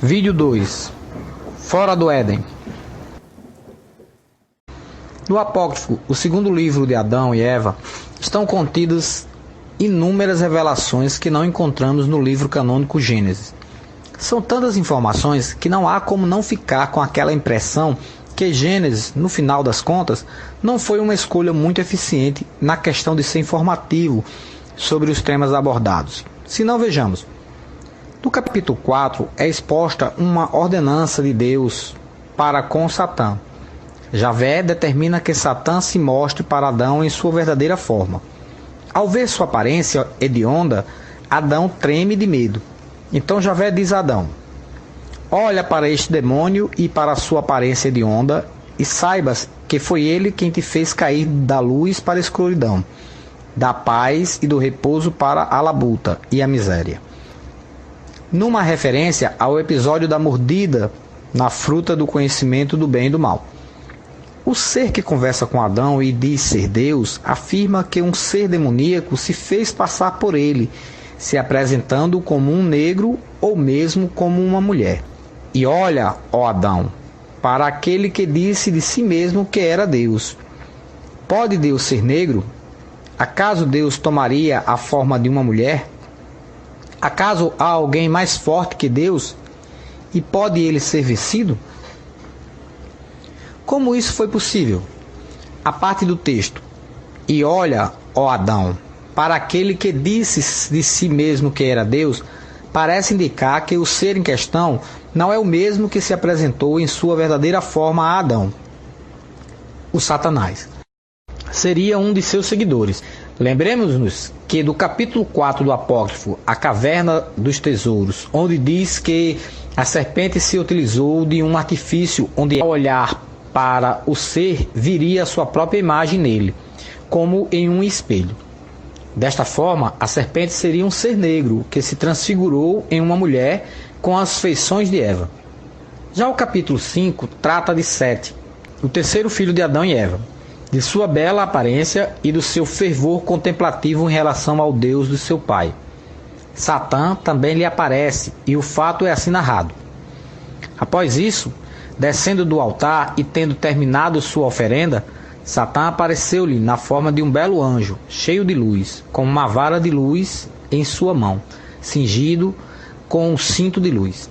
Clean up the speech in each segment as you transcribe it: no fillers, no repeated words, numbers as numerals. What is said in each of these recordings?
Vídeo 2. Fora do Éden. No Apócrifo, o segundo livro de Adão e Eva, estão contidas inúmeras revelações que não encontramos no livro canônico Gênesis. São tantas informações que não há como não ficar com aquela impressão que Gênesis, no final das contas, não foi uma escolha muito eficiente na questão de ser informativo sobre os temas abordados. Se não, vejamos. No capítulo 4 é exposta uma ordenança de Deus para com Satã. Javé determina que Satã se mostre para Adão em sua verdadeira forma. Ao ver sua aparência hedionda, Adão treme de medo. Então Javé diz a Adão: olha para este demônio e para a sua aparência hedionda, e saibas que foi ele quem te fez cair da luz para a escuridão, da paz e do repouso para a labuta e a miséria. Numa referência ao episódio da mordida na fruta do conhecimento do bem e do mal. O ser que conversa com Adão e diz ser Deus, afirma que um ser demoníaco se fez passar por ele, se apresentando como um negro ou mesmo como uma mulher. E olha, ó Adão, para aquele que disse de si mesmo que era Deus. Pode Deus ser negro? Acaso Deus tomaria a forma de uma mulher? Acaso há alguém mais forte que Deus? E pode ele ser vencido? Como isso foi possível? A parte do texto: e olha, ó Adão, para aquele que disse de si mesmo que era Deus, parece indicar que o ser em questão não é o mesmo que se apresentou em sua verdadeira forma a Adão, o Satanás. Seria um de seus seguidores. Lembremos-nos que do capítulo 4 do Apócrifo, a caverna dos tesouros, onde diz que a serpente se utilizou de um artifício onde, ao olhar para o ser, viria a sua própria imagem nele, como em um espelho. Desta forma, a serpente seria um ser negro que se transfigurou em uma mulher com as feições de Eva. Já o capítulo 5 trata de Sete, o terceiro filho de Adão e Eva, de sua bela aparência e do seu fervor contemplativo em relação ao Deus do seu pai. Satã também lhe aparece, e o fato é assim narrado. Após isso, descendo do altar e tendo terminado sua oferenda, Satã apareceu-lhe na forma de um belo anjo, cheio de luz, com uma vara de luz em sua mão, cingido com um cinto de luz.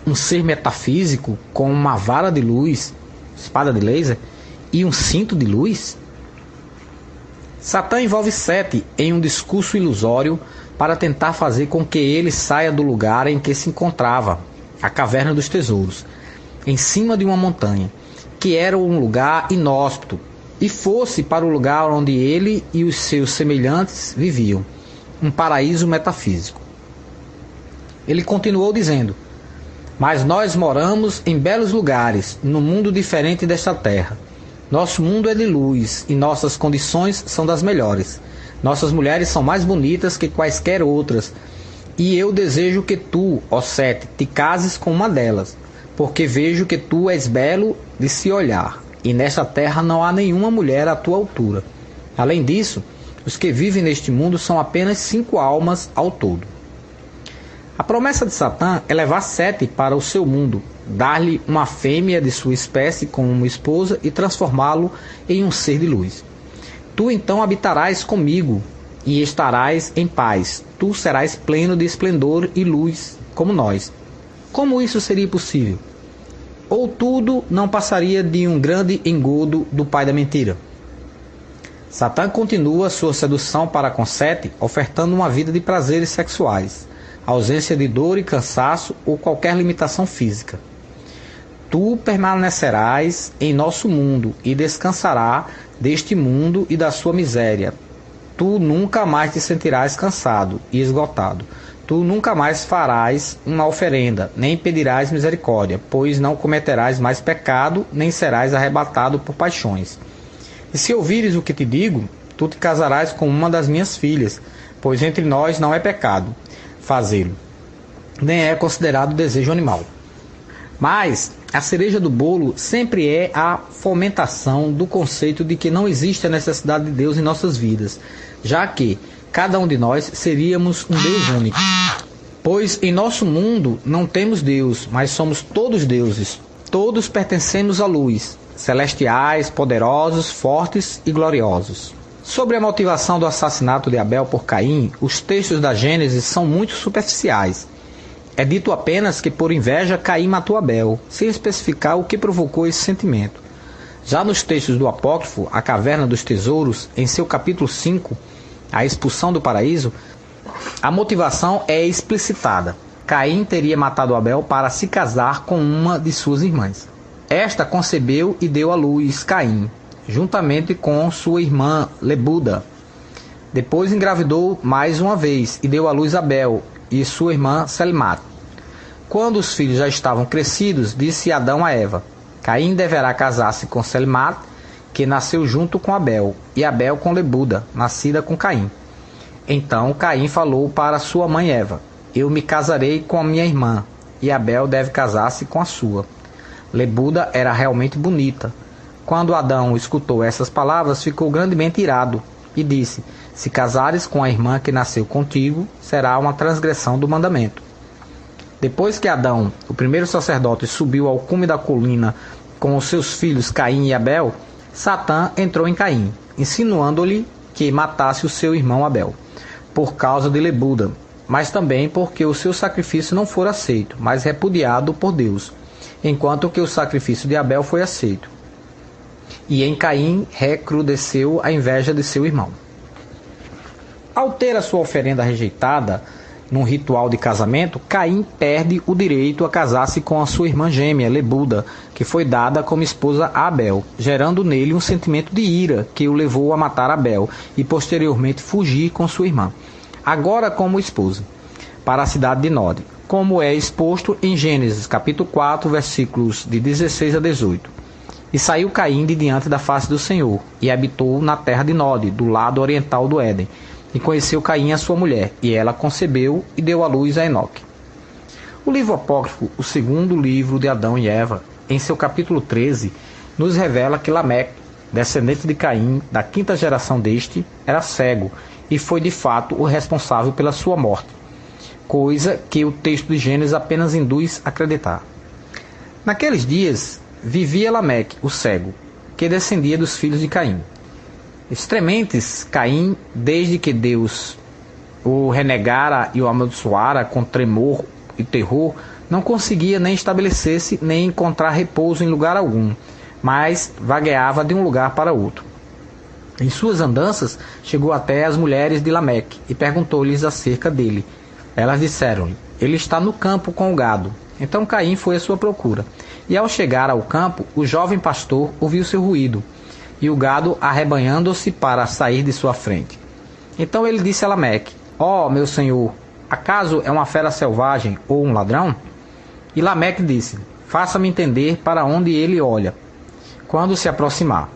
Um ser metafísico com uma vara de luz, espada de laser, e um cinto de luz? Satã envolve Sete em um discurso ilusório para tentar fazer com que ele saia do lugar em que se encontrava, a caverna dos tesouros, em cima de uma montanha, que era um lugar inóspito, e fosse para o lugar onde ele e os seus semelhantes viviam, um paraíso metafísico. Ele continuou dizendo: mas nós moramos em belos lugares, num mundo diferente desta terra. Nosso mundo é de luz e nossas condições são das melhores. Nossas mulheres são mais bonitas que quaisquer outras, e eu desejo que tu, ó Sete, te cases com uma delas, porque vejo que tu és belo de se olhar, e nesta terra não há nenhuma mulher à tua altura. Além disso, os que vivem neste mundo são apenas 5 almas ao todo. A promessa de Satã é levar Sete para o seu mundo, dar-lhe uma fêmea de sua espécie como esposa e transformá-lo em um ser de luz. Tu então habitarás comigo e estarás em paz. Tu serás pleno de esplendor e luz, como nós. Como isso seria possível? Ou tudo não passaria de um grande engodo do pai da mentira? Satã continua sua sedução para com Sete, ofertando uma vida de prazeres sexuais, ausência de dor e cansaço ou qualquer limitação física. Tu permanecerás em nosso mundo e descansará deste mundo e da sua miséria. Tu nunca mais te sentirás cansado e esgotado. Tu nunca mais farás uma oferenda, nem pedirás misericórdia, pois não cometerás mais pecado, nem serás arrebatado por paixões. E se ouvires o que te digo, tu te casarás com uma das minhas filhas, pois entre nós não é pecado fazê-lo, nem é considerado desejo animal. Mas a cereja do bolo sempre é a fomentação do conceito de que não existe a necessidade de Deus em nossas vidas, já que cada um de nós seríamos um Deus único. Pois em nosso mundo não temos Deus, mas somos todos deuses. Todos pertencemos à luz, celestiais, poderosos, fortes e gloriosos. Sobre a motivação do assassinato de Abel por Caim, os textos da Gênesis são muito superficiais. É dito apenas que por inveja Caim matou Abel, sem especificar o que provocou esse sentimento. Já nos textos do Apócrifo, A Caverna dos Tesouros, em seu capítulo 5, A Expulsão do Paraíso, a motivação é explicitada. Caim teria matado Abel para se casar com uma de suas irmãs. Esta concebeu e deu à luz Caim, juntamente com sua irmã Lebuda. Depois engravidou mais uma vez e deu à luz Abel e sua irmã Selmat. Quando os filhos já estavam crescidos, disse Adão a Eva: Caim deverá casar-se com Selmat, que nasceu junto com Abel, e Abel com Lebuda, nascida com Caim. Então Caim falou para sua mãe Eva: Eu me casarei com a minha irmã, e Abel deve casar-se com a sua. Lebuda era realmente bonita. Quando Adão escutou essas palavras, ficou grandemente irado e disse: Se casares com a irmã que nasceu contigo, será uma transgressão do mandamento. Depois que Adão, o primeiro sacerdote, subiu ao cume da colina com os seus filhos Caim e Abel, Satã entrou em Caim, insinuando-lhe que matasse o seu irmão Abel, por causa de Lebuda, mas também porque o seu sacrifício não fora aceito, mas repudiado por Deus, enquanto que o sacrifício de Abel foi aceito. E em Caim recrudesceu a inveja de seu irmão. Ao ter a sua oferenda rejeitada num ritual de casamento, Caim perde o direito a casar-se com a sua irmã gêmea, Lebuda, que foi dada como esposa a Abel, gerando nele um sentimento de ira que o levou a matar Abel e posteriormente fugir com sua irmã, agora como esposa, para a cidade de Nod, como é exposto em Gênesis capítulo 4, versículos de 16 a 18. E saiu Caim de diante da face do Senhor, e habitou na terra de Nod, do lado oriental do Éden. E conheceu Caim a sua mulher, e ela concebeu e deu à luz a Enoque. O livro apócrifo, o segundo livro de Adão e Eva, em seu capítulo 13, nos revela que Lameque, descendente de Caim, da quinta geração deste, era cego, e foi de fato o responsável pela sua morte, coisa que o texto de Gênesis apenas induz a acreditar. Naqueles dias, vivia Lameque, o cego, que descendia dos filhos de Caim. Extrementes Caim, desde que Deus o renegara e o amaldiçoara com tremor e terror, não conseguia nem estabelecer-se, nem encontrar repouso em lugar algum, mas vagueava de um lugar para outro. Em suas andanças, chegou até as mulheres de Lameque e perguntou-lhes acerca dele. Elas disseram-lhe: Ele está no campo com o gado. Então Caim foi à sua procura. E ao chegar ao campo, o jovem pastor ouviu seu ruído, e o gado arrebanhando-se para sair de sua frente. Então ele disse a Lameque: Ó, meu senhor, acaso é uma fera selvagem ou um ladrão? E Lameque disse: Faça-me entender para onde ele olha, quando se aproximar.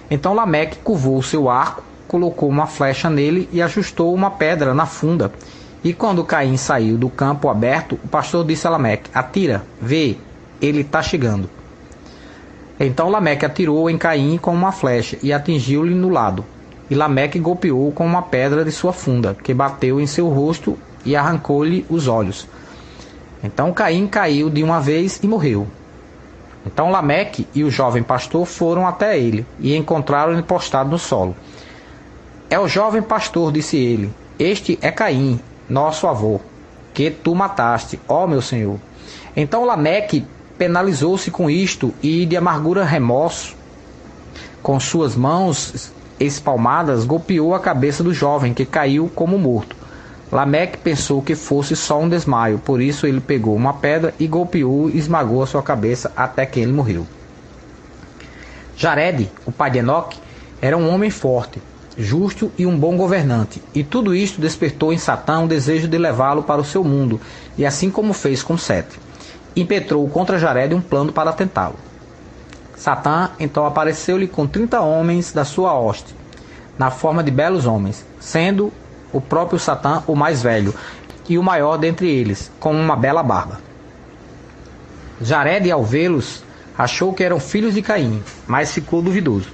Então Lameque curvou o seu arco, colocou uma flecha nele e ajustou uma pedra na funda. E quando Caim saiu do campo aberto, o pastor disse a Lameque: Atira, vê, ele está chegando. Então Lameque atirou em Caim com uma flecha e atingiu-lhe no lado. E Lameque golpeou com uma pedra de sua funda, que bateu em seu rosto e arrancou-lhe os olhos. Então Caim caiu de uma vez e morreu. Então Lameque e o jovem pastor foram até ele e encontraram-no postado no solo. É o jovem pastor, disse ele. Este é Caim, nosso avô, que tu mataste, ó meu senhor. Então Lameque penalizou-se com isto e de amargura remorso, com suas mãos espalmadas, golpeou a cabeça do jovem, que caiu como morto. Lameque pensou que fosse só um desmaio, por isso ele pegou uma pedra e golpeou e esmagou a sua cabeça até que ele morreu. Jared, o pai de Enoque, era um homem forte, justo e um bom governante, e tudo isto despertou em Satã o desejo de levá-lo para o seu mundo, e assim como fez com Sete, impetrou contra Jared um plano para tentá-lo. Satã então apareceu-lhe com 30 homens da sua hoste, na forma de belos homens, sendo o próprio Satã o mais velho e o maior dentre eles, com uma bela barba. Jared, ao vê-los, achou que eram filhos de Caim, mas ficou duvidoso.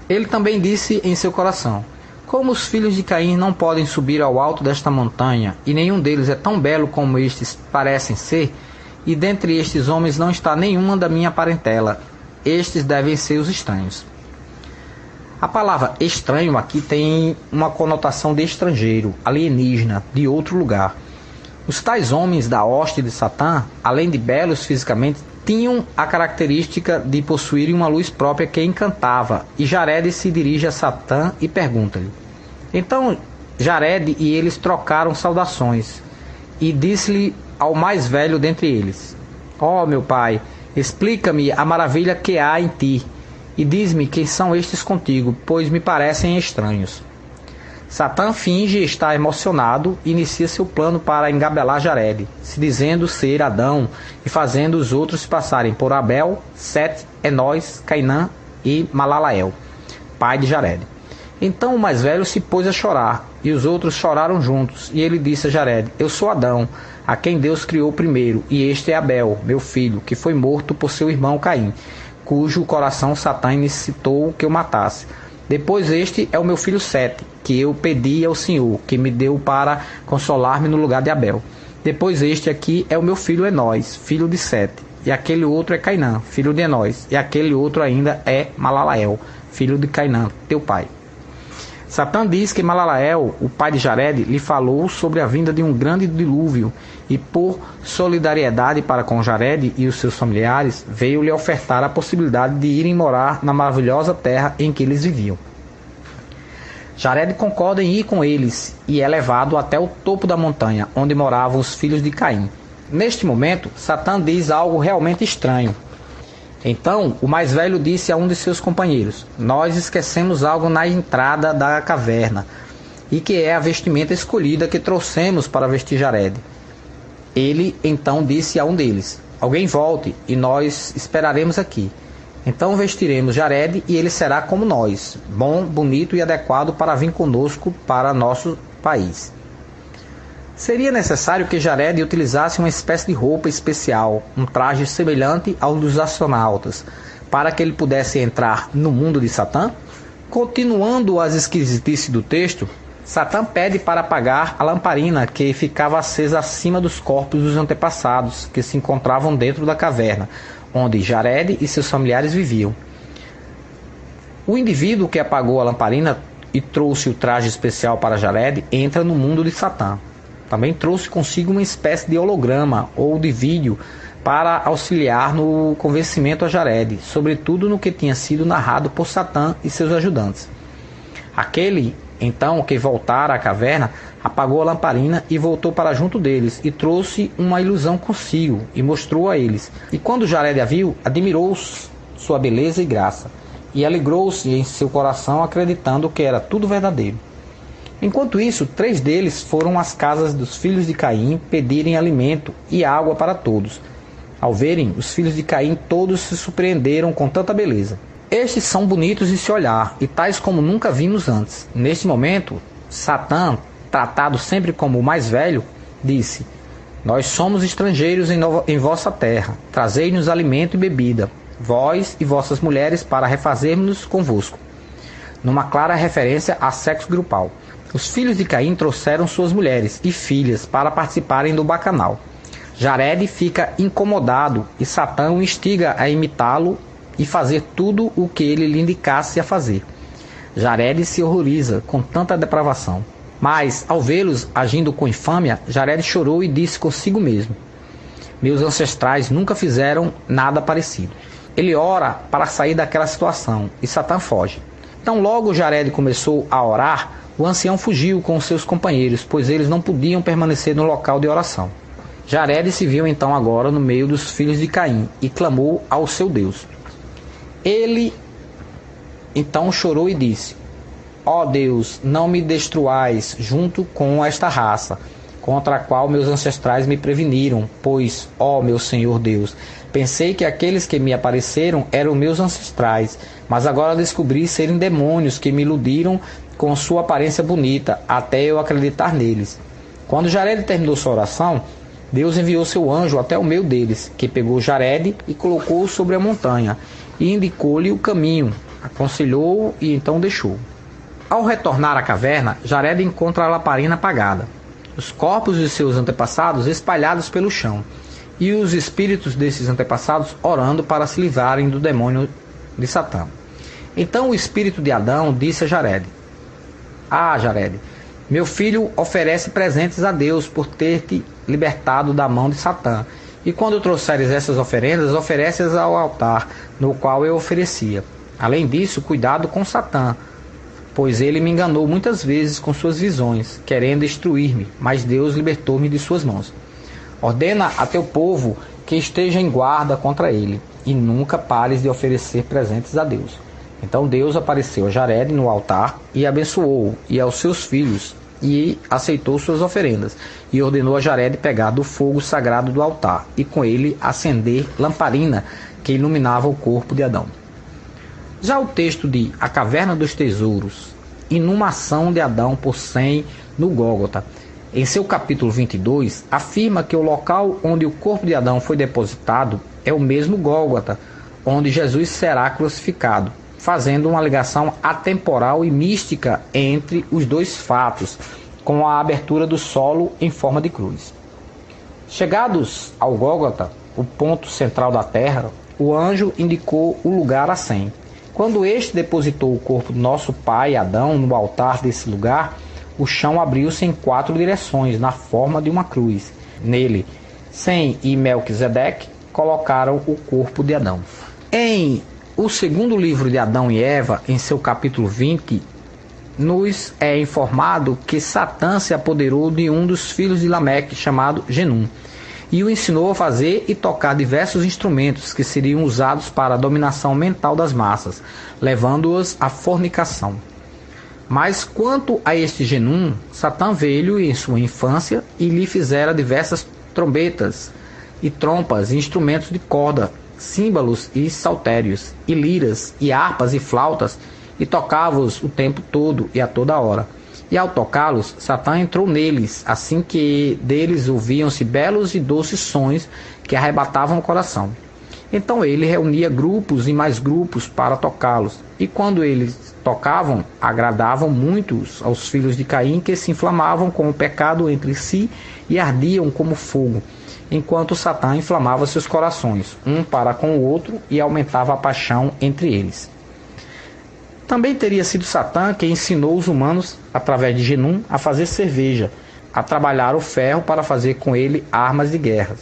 Ele também disse em seu coração: Como os filhos de Caim não podem subir ao alto desta montanha, e nenhum deles é tão belo como estes parecem ser, e dentre estes homens não está nenhuma da minha parentela, estes devem ser os estranhos. A palavra estranho aqui tem uma conotação de estrangeiro, alienígena, de outro lugar. Os tais homens da hoste de Satã, além de belos fisicamente, tinham a característica de possuírem uma luz própria que encantava, e Jared se dirige a Satã e pergunta-lhe. Então Jared e eles trocaram saudações, e disse-lhe ao mais velho dentre eles: Ó meu pai, explica-me a maravilha que há em ti, e diz-me quem são estes contigo, pois me parecem estranhos. Satã finge estar emocionado e inicia seu plano para engabelar Jared, se dizendo ser Adão e fazendo os outros se passarem por Abel, Sete, Enós, Cainã e Malalael, pai de Jared. Então o mais velho se pôs a chorar, e os outros choraram juntos, e ele disse a Jared: Eu sou Adão, a quem Deus criou primeiro, e este é Abel, meu filho, que foi morto por seu irmão Caim, cujo coração Satã incitou que eu matasse. Depois este é o meu filho Sete, que eu pedi ao Senhor, que me deu para consolar-me no lugar de Abel. Depois este aqui é o meu filho Enós, filho de Sete, e aquele outro é Cainã, filho de Enós, e aquele outro ainda é Malalael, filho de Cainã, teu pai. Satã diz que Malalael, o pai de Jared, lhe falou sobre a vinda de um grande dilúvio e, por solidariedade para com Jared e os seus familiares, veio lhe ofertar a possibilidade de irem morar na maravilhosa terra em que eles viviam. Jared concorda em ir com eles e é levado até o topo da montanha, onde moravam os filhos de Caim. Neste momento, Satã diz algo realmente estranho. Então, o mais velho disse a um de seus companheiros: Nós esquecemos algo na entrada da caverna, e que é a vestimenta escolhida que trouxemos para vestir Jared. Ele então disse a um deles: Alguém volte, e nós esperaremos aqui. Então vestiremos Jared, e ele será como nós, bom, bonito e adequado para vir conosco para nosso país. Seria necessário que Jared utilizasse uma espécie de roupa especial, um traje semelhante ao dos astronautas, para que ele pudesse entrar no mundo de Satã? Continuando as esquisitices do texto, Satã pede para apagar a lamparina que ficava acesa acima dos corpos dos antepassados, que se encontravam dentro da caverna, onde Jared e seus familiares viviam. O indivíduo que apagou a lamparina e trouxe o traje especial para Jared entra no mundo de Satã. Também trouxe consigo uma espécie de holograma ou de vídeo para auxiliar no convencimento a Jared, sobretudo no que tinha sido narrado por Satã e seus ajudantes. Aquele, então, que voltara à caverna, apagou a lamparina e voltou para junto deles, e trouxe uma ilusão consigo, e mostrou a eles. E quando Jared a viu, admirou sua beleza e graça, e alegrou-se em seu coração, acreditando que era tudo verdadeiro. Enquanto isso, 3 deles foram às casas dos filhos de Caim pedirem alimento e água para todos. Ao verem os filhos de Caim, todos se surpreenderam com tanta beleza. Estes são bonitos de se olhar, e tais como nunca vimos antes. Neste momento, Satã, tratado sempre como o mais velho, disse: Nós somos estrangeiros em vossa terra. Trazei-nos alimento e bebida, vós e vossas mulheres, para refazermos-nos convosco. Numa clara referência a sexo grupal. Os filhos de Caim trouxeram suas mulheres e filhas para participarem do bacanal. Jared fica incomodado e Satã o instiga a imitá-lo e fazer tudo o que ele lhe indicasse a fazer. Jared se horroriza com tanta depravação. Mas, ao vê-los agindo com infâmia, Jared chorou e disse consigo mesmo: Meus ancestrais nunca fizeram nada parecido. Ele ora para sair daquela situação e Satã foge. Então logo Jared começou a orar, o ancião fugiu com seus companheiros, pois eles não podiam permanecer no local de oração. Jared se viu então agora no meio dos filhos de Caim e clamou ao seu Deus. Ele então chorou e disse: Ó Deus, não me destruais junto com esta raça, contra a qual meus ancestrais me preveniram, pois, ó meu Senhor Deus, pensei que aqueles que me apareceram eram meus ancestrais, mas agora descobri serem demônios que me iludiram com sua aparência bonita, até eu acreditar neles. Quando Jared terminou sua oração, Deus enviou seu anjo até o meio deles, que pegou Jared e colocou-o sobre a montanha, e indicou-lhe o caminho, aconselhou-o e então deixou. Ao retornar à caverna, Jared encontra a lamparina apagada, os corpos de seus antepassados espalhados pelo chão, e os espíritos desses antepassados orando para se livrarem do demônio de Satã. Então o espírito de Adão disse a Jared: Ah, Jared, meu filho oferece presentes a Deus por ter te libertado da mão de Satã. E quando trouxeres essas oferendas, oferece-as ao altar no qual eu oferecia. Além disso, cuidado com Satã, pois ele me enganou muitas vezes com suas visões, querendo destruir-me, mas Deus libertou-me de suas mãos. Ordena a teu povo que esteja em guarda contra ele, e nunca pares de oferecer presentes a Deus. Então Deus apareceu a Jared no altar e abençoou-o e aos seus filhos, e aceitou suas oferendas, e ordenou a Jared pegar do fogo sagrado do altar, e com ele acender lamparina que iluminava o corpo de Adão. Já o texto de A Caverna dos Tesouros, inumação de Adão por Sem no Gólgota, em seu capítulo 22, afirma que o local onde o corpo de Adão foi depositado é o mesmo Gólgota, onde Jesus será crucificado, fazendo uma ligação atemporal e mística entre os dois fatos, com a abertura do solo em forma de cruz. Chegados ao Gólgota, o ponto central da terra, o anjo indicou o lugar a Sem. Quando este depositou o corpo do nosso pai Adão no altar desse lugar, o chão abriu-se em 4 direções, na forma de uma cruz. Nele, Sem e Melquisedeque colocaram o corpo de Adão. Em o segundo livro de Adão e Eva, em seu capítulo 20, nos é informado que Satã se apoderou de um dos filhos de Lameque, chamado Genum, e o ensinou a fazer e tocar diversos instrumentos que seriam usados para a dominação mental das massas, levando-as à fornicação. Mas quanto a este Genum, Satã veio em sua infância e lhe fizera diversas trombetas e trompas e instrumentos de corda, símbolos e saltérios, e liras, e harpas e flautas, e tocava-os o tempo todo e a toda hora. E ao tocá-los, Satã entrou neles, assim que deles ouviam-se belos e doces sons que arrebatavam o coração. Então ele reunia grupos e mais grupos para tocá-los, e quando eles tocavam, agradavam muitos aos filhos de Caim, que se inflamavam com o pecado entre si e ardiam como fogo, enquanto Satã inflamava seus corações, um para com o outro, e aumentava a paixão entre eles. Também teria sido Satã quem ensinou os humanos, através de Genum, a fazer cerveja, a trabalhar o ferro para fazer com ele armas de guerras,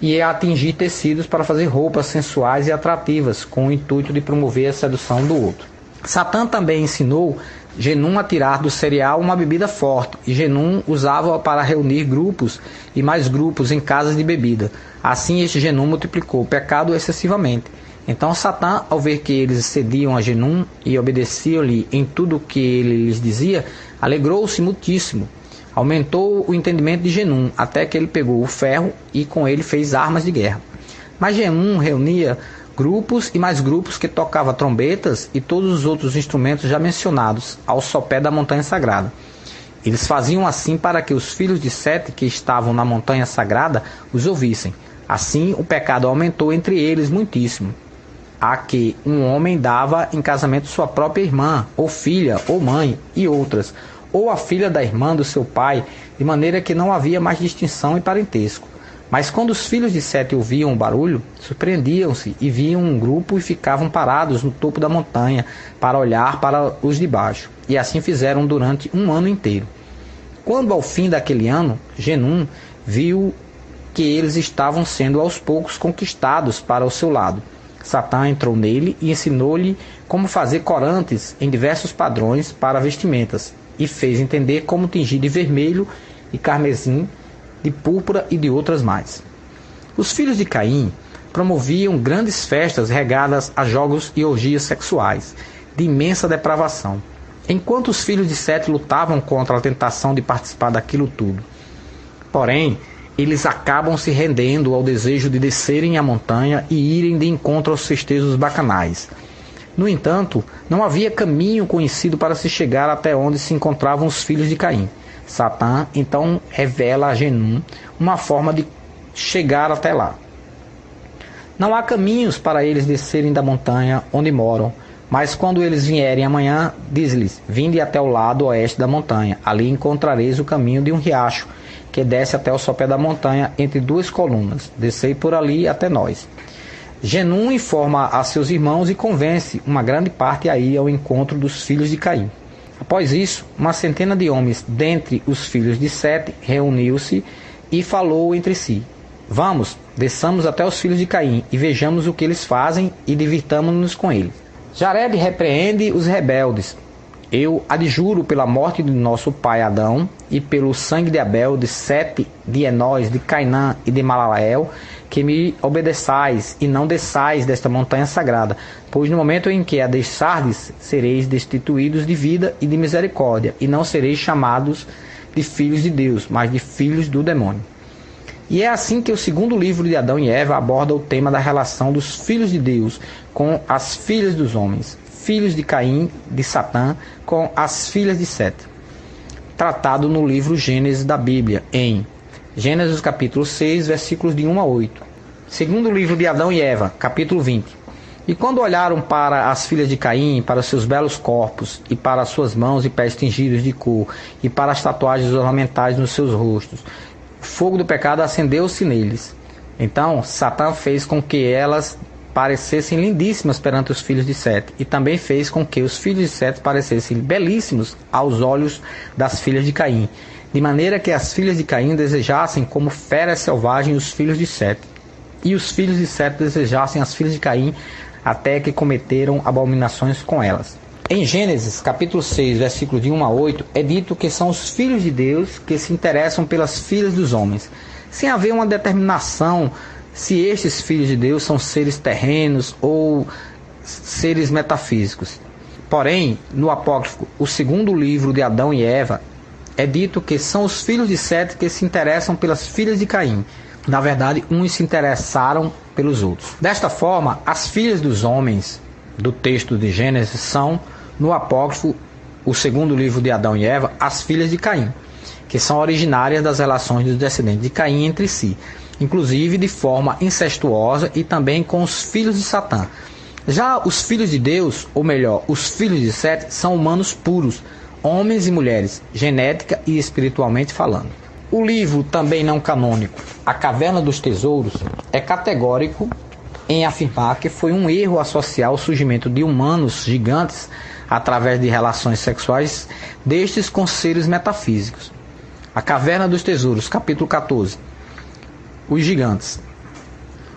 e a atingir tecidos para fazer roupas sensuais e atrativas, com o intuito de promover a sedução do outro. Satã também ensinou Genum a tirar do cereal uma bebida forte, e Genum usava-a para reunir grupos e mais grupos em casas de bebida. Assim este Genum multiplicou o pecado excessivamente. Então Satã, ao ver que eles cediam a Genum e obedeciam-lhe em tudo o que ele lhes dizia, alegrou-se muitíssimo. Aumentou o entendimento de Genum, até que ele pegou o ferro e com ele fez armas de guerra. Mas Genum reunia grupos e mais grupos que tocavam trombetas e todos os outros instrumentos já mencionados ao sopé da montanha sagrada. Eles faziam assim para que os filhos de Sete que estavam na montanha sagrada os ouvissem. Assim o pecado aumentou entre eles muitíssimo, a que um homem dava em casamento sua própria irmã, ou filha, ou mãe, e outras, ou a filha da irmã do seu pai, de maneira que não havia mais distinção e parentesco. Mas quando os filhos de Sete ouviam o barulho, surpreendiam-se e viam um grupo e ficavam parados no topo da montanha para olhar para os de baixo. E assim fizeram durante um ano inteiro. Quando ao fim daquele ano, Genum viu que eles estavam sendo aos poucos conquistados para o seu lado. Satã entrou nele e ensinou-lhe como fazer corantes em diversos padrões para vestimentas, e fez entender como tingir de vermelho e carmesim, de púrpura e de outras mais. Os filhos de Caim promoviam grandes festas regadas a jogos e orgias sexuais, de imensa depravação, enquanto os filhos de Sete lutavam contra a tentação de participar daquilo tudo. Porém, eles acabam se rendendo ao desejo de descerem a montanha e irem de encontro aos festejos bacanais. No entanto, não havia caminho conhecido para se chegar até onde se encontravam os filhos de Caim. Satã então revela a Genum uma forma de chegar até lá. Não há caminhos para eles descerem da montanha onde moram, Mas quando eles vierem amanhã, diz-lhes: vinde até o lado oeste da montanha. Ali encontrareis o caminho de um riacho, que desce até o sopé da montanha, entre duas colunas. Descei por ali até nós. Genum informa a seus irmãos e convence uma grande parte a ir ao encontro dos filhos de Caim. Após isso, uma centena de homens dentre os filhos de Sete reuniu-se e falou entre si: vamos, desçamos até os filhos de Caim e vejamos o que eles fazem e divirtamo-nos com eles. Jared repreende os rebeldes. Eu adjuro pela morte de nosso pai Adão e pelo sangue de Abel, de Sete, de Enós, de Cainã e de Malalael, que me obedeçais e não desçais desta montanha sagrada, pois no momento em que a deixardes, sereis destituídos de vida e de misericórdia, e não sereis chamados de filhos de Deus, mas de filhos do demônio. E é assim que o segundo livro de Adão e Eva aborda o tema da relação dos filhos de Deus com as filhas dos homens, filhos de Caim, de Satã, com as filhas de Sete. Tratado no livro Gênesis da Bíblia, em Gênesis capítulo 6, versículos de 1 a 8. Segundo livro de Adão e Eva, capítulo 20. E quando olharam para as filhas de Caim, para seus belos corpos, e para suas mãos e pés tingidos de cor, e para as tatuagens ornamentais nos seus rostos, o fogo do pecado acendeu-se neles. Então Satã fez com que elas parecessem lindíssimas perante os filhos de Sete, e também fez com que os filhos de Sete parecessem belíssimos aos olhos das filhas de Caim, de maneira que as filhas de Caim desejassem como feras selvagens os filhos de Sete, e os filhos de Sete desejassem as filhas de Caim, até que cometeram abominações com elas. Em Gênesis capítulo 6, versículos de 1 a 8, é dito que são os filhos de Deus que se interessam pelas filhas dos homens, sem haver uma determinação se estes filhos de Deus são seres terrenos ou seres metafísicos. Porém, no apócrifo, o segundo livro de Adão e Eva, é dito que são os filhos de Sete que se interessam pelas filhas de Caim. Na verdade, uns se interessaram pelos outros. Desta forma, as filhas dos homens do texto de Gênesis são, no apócrifo, o segundo livro de Adão e Eva, as filhas de Caim, que são originárias das relações dos descendentes de Caim entre si, inclusive de forma incestuosa e também com os filhos de Satã. Já os filhos de Deus, ou melhor, os filhos de Sete, são humanos puros, homens e mulheres, genética e espiritualmente falando. O livro também não canônico, A Caverna dos Tesouros, é categórico em afirmar que foi um erro associar o surgimento de humanos gigantes através de relações sexuais destes com seres metafísicos. A Caverna dos Tesouros, capítulo 14. Os gigantes.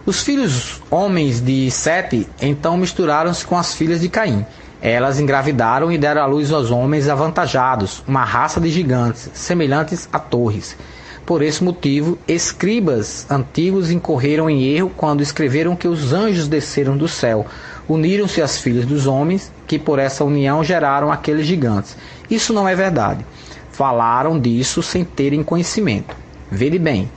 Os filhos homens de Sete então misturaram-se com as filhas de Caim. Elas engravidaram e deram à luz aos homens avantajados, uma raça de gigantes, semelhantes a torres. Por esse motivo, escribas antigos incorreram em erro quando escreveram que os anjos desceram do céu, uniram-se às filhas dos homens, que por essa união geraram aqueles gigantes. Isso não é verdade. Falaram disso sem terem conhecimento. Vede bem,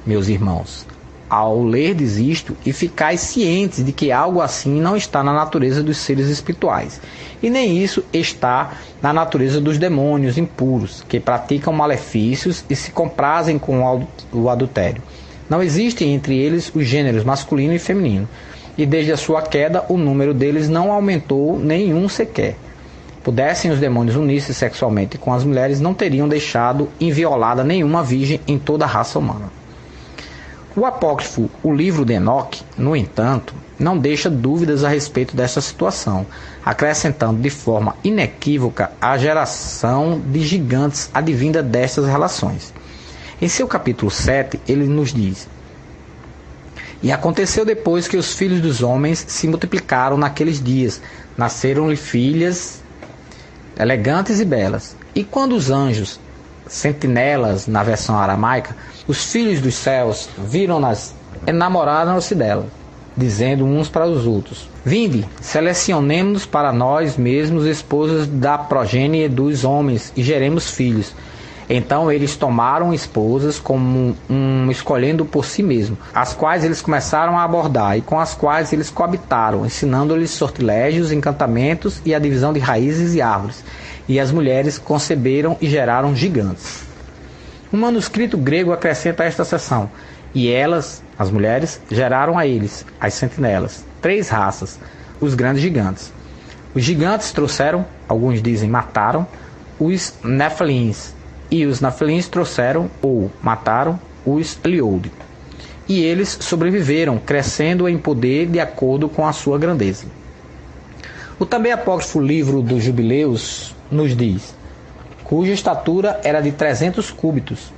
meus irmãos, ao lerdes isto e ficais cientes de que algo assim não está na natureza dos seres espirituais, e nem isso está na natureza dos demônios impuros, que praticam malefícios e se comprazem com o adultério. Não existem entre eles os gêneros masculino e feminino, e desde a sua queda o número deles não aumentou nenhum sequer. Pudessem os demônios unir-se sexualmente com as mulheres, não teriam deixado inviolada nenhuma virgem em toda a raça humana. O apócrifo, o livro de Enoque, no entanto, não deixa dúvidas a respeito desta situação, acrescentando de forma inequívoca a geração de gigantes advinda destas relações. Em seu capítulo 7, ele nos diz: e aconteceu depois que os filhos dos homens se multiplicaram naqueles dias, nasceram-lhe filhas elegantes e belas. E quando os anjos, sentinelas na versão aramaica, os filhos dos céus viram-nas, enamoraram-se dela, dizendo uns para os outros: vinde, selecionemos-nos para nós mesmos esposas da progênie dos homens e geremos filhos. Então eles tomaram esposas como escolhendo por si mesmo, as quais eles começaram a abordar e com as quais eles coabitaram, ensinando-lhes sortilégios, encantamentos e a divisão de raízes e árvores. E as mulheres conceberam e geraram gigantes. Um manuscrito grego acrescenta a esta seção: e elas, as mulheres, geraram a eles, as sentinelas, 3 raças, os grandes gigantes. Os gigantes trouxeram, alguns dizem mataram, os Nefilins, e os Nefilins trouxeram ou mataram os Eliode. E eles sobreviveram, crescendo em poder de acordo com a sua grandeza. O também apócrifo livro dos Jubileus nos diz, cuja estatura era de 300 cúbitos.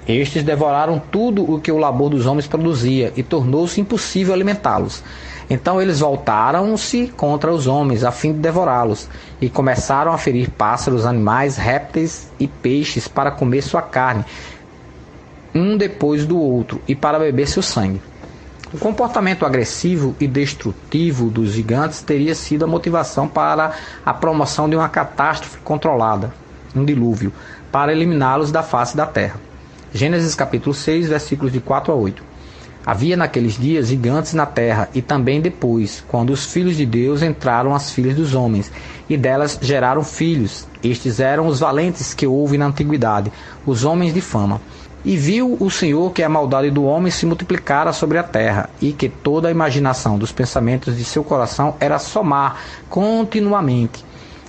Estes devoraram tudo o que o labor dos homens produzia, e tornou-se impossível alimentá-los. Então eles voltaram-se contra os homens, a fim de devorá-los, e começaram a ferir pássaros, animais, répteis e peixes para comer sua carne, um depois do outro, e para beber seu sangue. O comportamento agressivo e destrutivo dos gigantes teria sido a motivação para a promoção de uma catástrofe controlada, um dilúvio, para eliminá-los da face da terra. Gênesis capítulo 6, versículos de 4 a 8. Havia naqueles dias gigantes na terra, e também depois, quando os filhos de Deus entraram as filhas dos homens, e delas geraram filhos. Estes eram os valentes que houve na antiguidade, os homens de fama. E viu o Senhor que a maldade do homem se multiplicara sobre a terra, e que toda a imaginação dos pensamentos de seu coração era somar continuamente.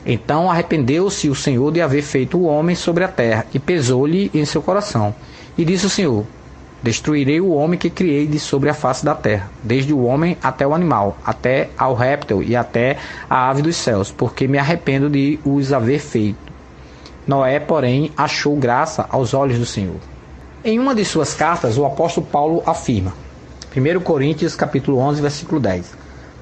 Então arrependeu-se o Senhor de haver feito o homem sobre a terra, e pesou-lhe em seu coração. E disse o Senhor, destruirei o homem que criei de sobre a face da terra, desde o homem até o animal, até ao réptil e até a ave dos céus, porque me arrependo de os haver feito. Noé, porém, achou graça aos olhos do Senhor. Em uma de suas cartas, o apóstolo Paulo afirma, 1 Coríntios capítulo 11, versículo 10,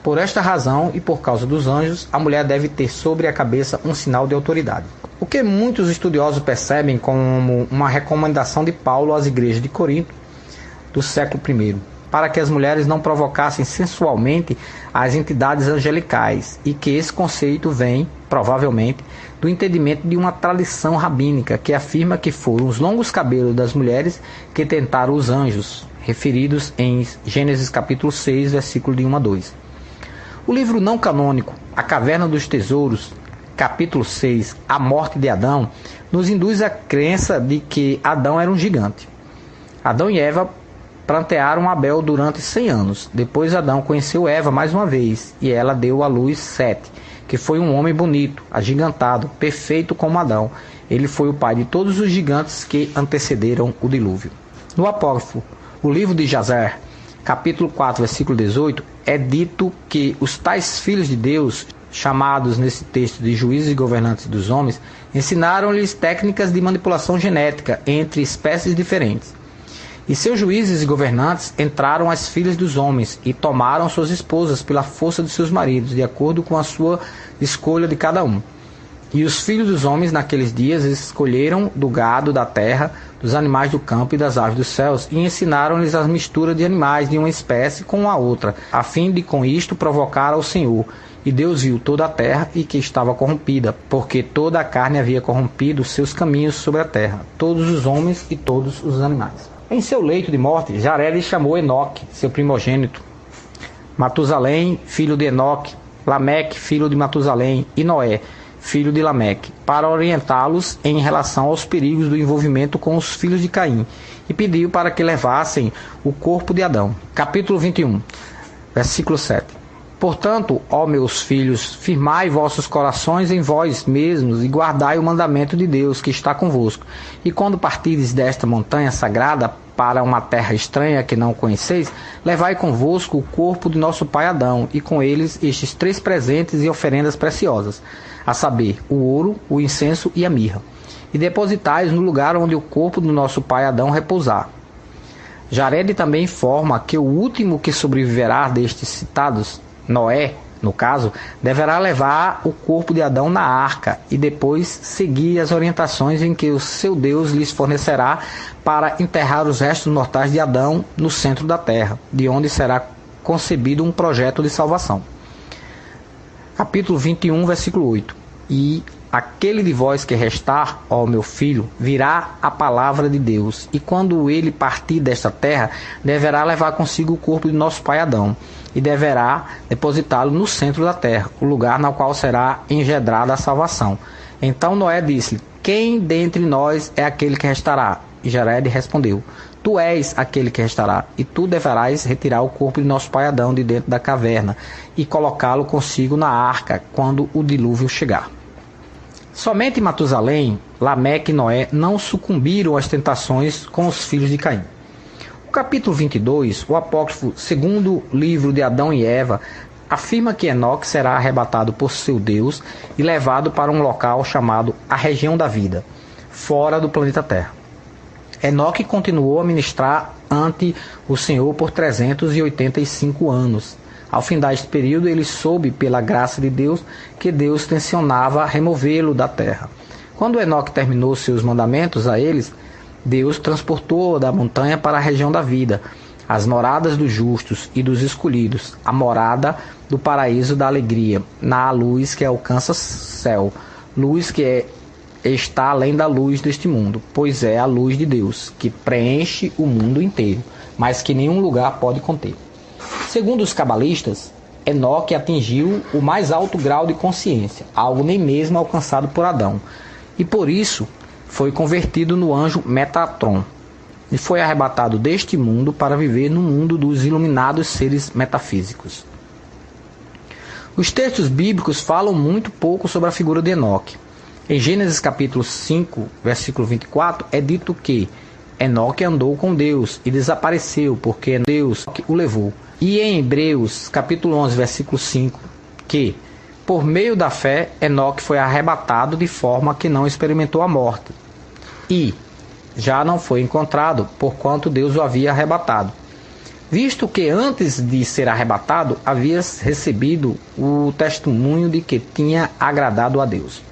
por esta razão e por causa dos anjos, a mulher deve ter sobre a cabeça um sinal de autoridade. O que muitos estudiosos percebem como uma recomendação de Paulo às igrejas de Corinto do século I, para que as mulheres não provocassem sensualmente as entidades angelicais, e que esse conceito vem, provavelmente, do entendimento de uma tradição rabínica que afirma que foram os longos cabelos das mulheres que tentaram os anjos, referidos em Gênesis capítulo 6, versículo de 1 a 2. O livro não canônico, A Caverna dos Tesouros, capítulo 6, A Morte de Adão, nos induz à crença de que Adão era um gigante. Adão e Eva plantearam Abel durante 100 anos. Depois Adão conheceu Eva mais uma vez, e ela deu à luz Sete, que foi um homem bonito, agigantado, perfeito como Adão. Ele foi o pai de todos os gigantes que antecederam o dilúvio. No apócrifo, o livro de Jazer, capítulo 4, versículo 18, é dito que os tais filhos de Deus, chamados nesse texto de juízes e governantes dos homens, ensinaram-lhes técnicas de manipulação genética entre espécies diferentes. E seus juízes e governantes entraram as filhas dos homens e tomaram suas esposas pela força de seus maridos, de acordo com a sua escolha de cada um. E os filhos dos homens naqueles dias escolheram do gado da terra, dos animais do campo e das aves dos céus, e ensinaram-lhes a mistura de animais de uma espécie com a outra, a fim de com isto provocar ao Senhor. E Deus viu toda a terra e que estava corrompida, porque toda a carne havia corrompido seus caminhos sobre a terra, todos os homens e todos os animais. Em seu leito de morte, Jared chamou Enoque, seu primogênito, Matusalém, filho de Enoque, Lameque, filho de Matusalém, e Noé, filho de Lameque, para orientá-los em relação aos perigos do envolvimento com os filhos de Caim, e pediu para que levassem o corpo de Adão. Capítulo 21, versículo 7. Portanto, ó meus filhos, firmai vossos corações em vós mesmos e guardai o mandamento de Deus que está convosco. E quando partirdes desta montanha sagrada para uma terra estranha que não conheceis, levai convosco o corpo de nosso pai Adão, e com eles estes 3 presentes e oferendas preciosas, a saber, o ouro, o incenso e a mirra, e depositai-os no lugar onde o corpo do nosso pai Adão repousar. Jared também informa que o último que sobreviverá destes citados, Noé, no caso, deverá levar o corpo de Adão na arca e depois seguir as orientações em que o seu Deus lhes fornecerá para enterrar os restos mortais de Adão no centro da terra, de onde será concebido um projeto de salvação. Capítulo 21, versículo 8. E aquele de vós que restar, ó meu filho, virá a palavra de Deus, e quando ele partir desta terra, deverá levar consigo o corpo de nosso pai Adão, e deverá depositá-lo no centro da terra, o lugar no qual será engendrada a salvação. Então Noé disse-lhe, quem dentre nós é aquele que restará? E Jared respondeu, Tu és aquele que restará, e tu deverás retirar o corpo de nosso pai Adão de dentro da caverna e colocá-lo consigo na arca quando o dilúvio chegar. Somente Matusalém, Lameque e Noé não sucumbiram às tentações com os filhos de Caim. No capítulo 22, o apócrifo segundo livro de Adão e Eva afirma que Enoque será arrebatado por seu Deus e levado para um local chamado a região da vida, fora do planeta Terra. Enoque continuou a ministrar ante o Senhor por 385 anos. Ao findar este período, ele soube, pela graça de Deus, que Deus tensionava removê-lo da terra. Quando Enoque terminou seus mandamentos a eles, Deus transportou da montanha para a região da vida, as moradas dos justos e dos escolhidos, a morada do paraíso da alegria, na luz que alcança céu, luz que está além da luz deste mundo, pois é a luz de Deus, que preenche o mundo inteiro, mas que nenhum lugar pode conter. Segundo os cabalistas, Enoque atingiu o mais alto grau de consciência, algo nem mesmo alcançado por Adão, e por isso foi convertido no anjo Metatron, e foi arrebatado deste mundo para viver no mundo dos iluminados seres metafísicos. Os textos bíblicos falam muito pouco sobre a figura de Enoque. Em Gênesis capítulo 5, versículo 24, é dito que Enoque andou com Deus e desapareceu, porque Deus o levou. E em Hebreus capítulo 11, versículo 5, que por meio da fé Enoque foi arrebatado de forma que não experimentou a morte. E já não foi encontrado, porquanto Deus o havia arrebatado. Visto que antes de ser arrebatado, havia recebido o testemunho de que tinha agradado a Deus.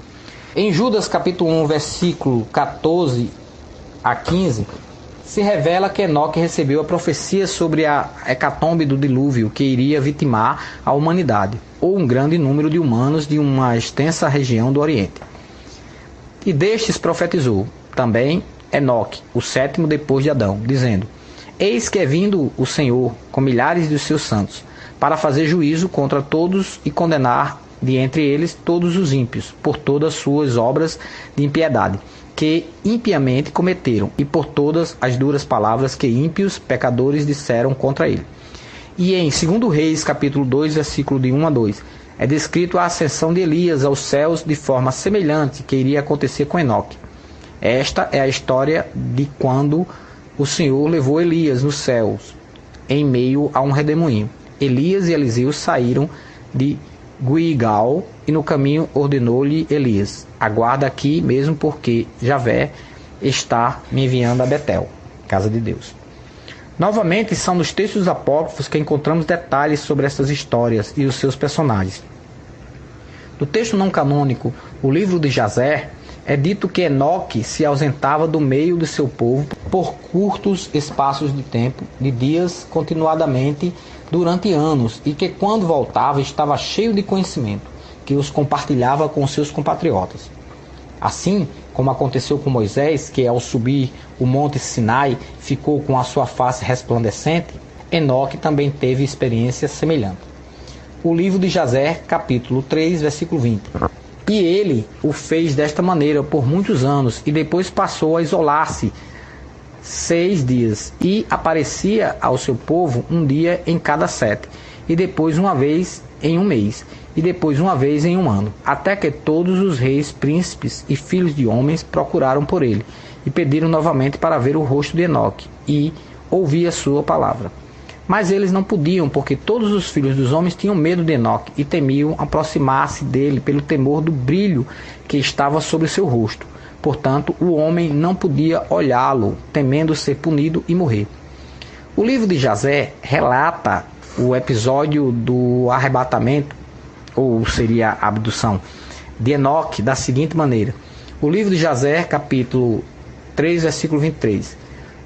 Em Judas capítulo 1, versículo 14 a 15, se revela que Enoque recebeu a profecia sobre a hecatombe do dilúvio que iria vitimar a humanidade, ou um grande número de humanos de uma extensa região do Oriente. E destes profetizou também Enoque, o sétimo depois de Adão, dizendo: Eis que é vindo o Senhor com milhares de seus santos, para fazer juízo contra todos e condenar de entre eles todos os ímpios, por todas as suas obras de impiedade, que impiamente cometeram, e por todas as duras palavras que ímpios pecadores disseram contra ele. E em 2 Reis, capítulo 2, versículo de 1 a 2, é descrito a ascensão de Elias aos céus de forma semelhante que iria acontecer com Enoque. Esta é a história de quando o Senhor levou Elias nos céus, em meio a um redemoinho. Elias e Eliseu saíram de Guigal e no caminho ordenou-lhe Elias: aguarda aqui mesmo, porque Javé está me enviando a Betel, casa de Deus. Novamente, são nos textos apócrifos que encontramos detalhes sobre essas histórias e os seus personagens. No texto não canônico, o livro de Jazer, é dito que Enoque se ausentava do meio do seu povo por curtos espaços de tempo, de dias continuadamente durante anos, e que quando voltava estava cheio de conhecimento, que os compartilhava com seus compatriotas. Assim como aconteceu com Moisés, que ao subir o monte Sinai ficou com a sua face resplandecente, Enoque também teve experiência semelhante. O livro de Jazer, capítulo 3, versículo 20. E ele o fez desta maneira por muitos anos, e depois passou a isolar-se 6 dias, e aparecia ao seu povo um dia em cada 7, e depois uma vez em um mês, e depois uma vez em um ano, até que todos os reis, príncipes e filhos de homens procuraram por ele, e pediram novamente para ver o rosto de Enoque, e ouvir a sua palavra. Mas eles não podiam, porque todos os filhos dos homens tinham medo de Enoque e temiam aproximar-se dele pelo temor do brilho que estava sobre o seu rosto. Portanto, o homem não podia olhá-lo, temendo ser punido e morrer. O livro de Jazer relata o episódio do arrebatamento, ou seria a abdução, de Enoque da seguinte maneira. O livro de Jazer, capítulo 3, versículo 23.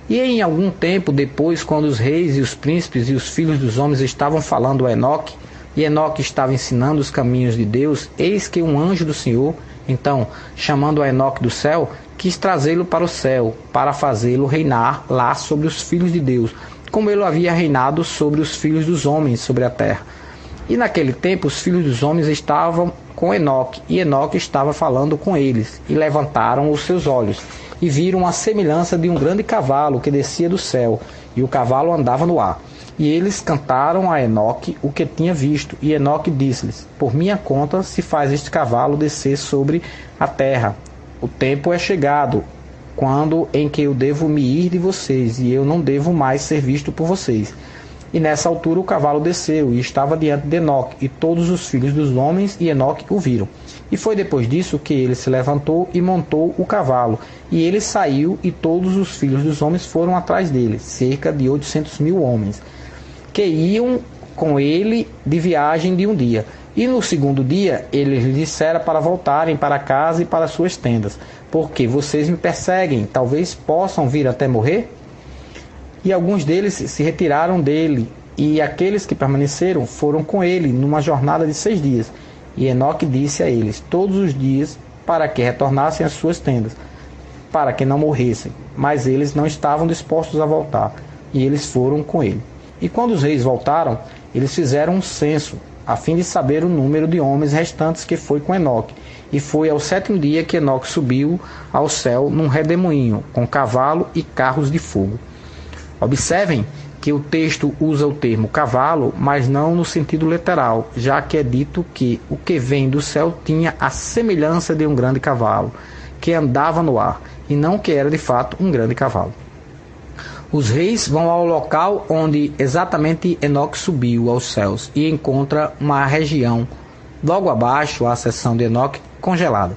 E em algum tempo depois, quando os reis e os príncipes e os filhos dos homens estavam falando a Enoque, e Enoque estava ensinando os caminhos de Deus, eis que um anjo do Senhor, então, chamando a Enoque do céu, quis trazê-lo para o céu, para fazê-lo reinar lá sobre os filhos de Deus, como ele havia reinado sobre os filhos dos homens sobre a terra. E naquele tempo os filhos dos homens estavam com Enoque, e Enoque estava falando com eles, e levantaram os seus olhos, e viram a semelhança de um grande cavalo que descia do céu, e o cavalo andava no ar. E eles cantaram a Enoque o que tinha visto, e Enoque disse-lhes: por minha conta se faz este cavalo descer sobre a terra. O tempo é chegado, quando em que eu devo me ir de vocês, e eu não devo mais ser visto por vocês. E nessa altura o cavalo desceu, e estava diante de Enoque, e todos os filhos dos homens e Enoque o viram. E foi depois disso que ele se levantou e montou o cavalo, e ele saiu, e todos os filhos dos homens foram atrás dele, cerca de 800.000 homens, que iam com ele de viagem de um dia. E no segundo dia ele lhes dissera para voltarem para casa e para suas tendas, porque vocês me perseguem, talvez possam vir até morrer? E alguns deles se retiraram dele, e aqueles que permaneceram foram com ele numa jornada de 6 dias. E Enoque disse a eles todos os dias para que retornassem às suas tendas, para que não morressem. Mas eles não estavam dispostos a voltar, e eles foram com ele. E quando os reis voltaram, eles fizeram um censo, a fim de saber o número de homens restantes que foi com Enoque. E foi ao 7º dia que Enoque subiu ao céu num redemoinho, com cavalo e carros de fogo. Observem que o texto usa o termo cavalo, mas não no sentido literal, já que é dito que o que vem do céu tinha a semelhança de um grande cavalo, que andava no ar, e não que era de fato um grande cavalo. Os reis vão ao local onde exatamente Enoque subiu aos céus e encontra uma região logo abaixo, a seção de Enoque, congelada.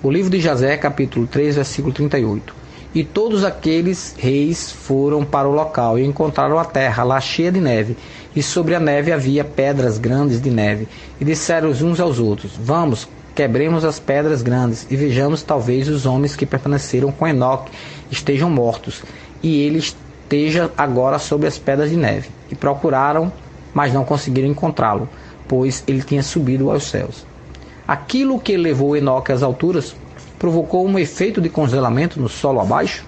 O livro de Jazé, capítulo 3, versículo 38. E todos aqueles reis foram para o local e encontraram a terra lá cheia de neve, e sobre a neve havia pedras grandes de neve. E disseram uns aos outros: vamos, quebremos as pedras grandes, e vejamos, talvez os homens que permaneceram com Enoque estejam mortos, e ele esteja agora sobre as pedras de neve. E procuraram, mas não conseguiram encontrá-lo, pois ele tinha subido aos céus. Aquilo que levou Enoque às alturas provocou um efeito de congelamento no solo abaixo?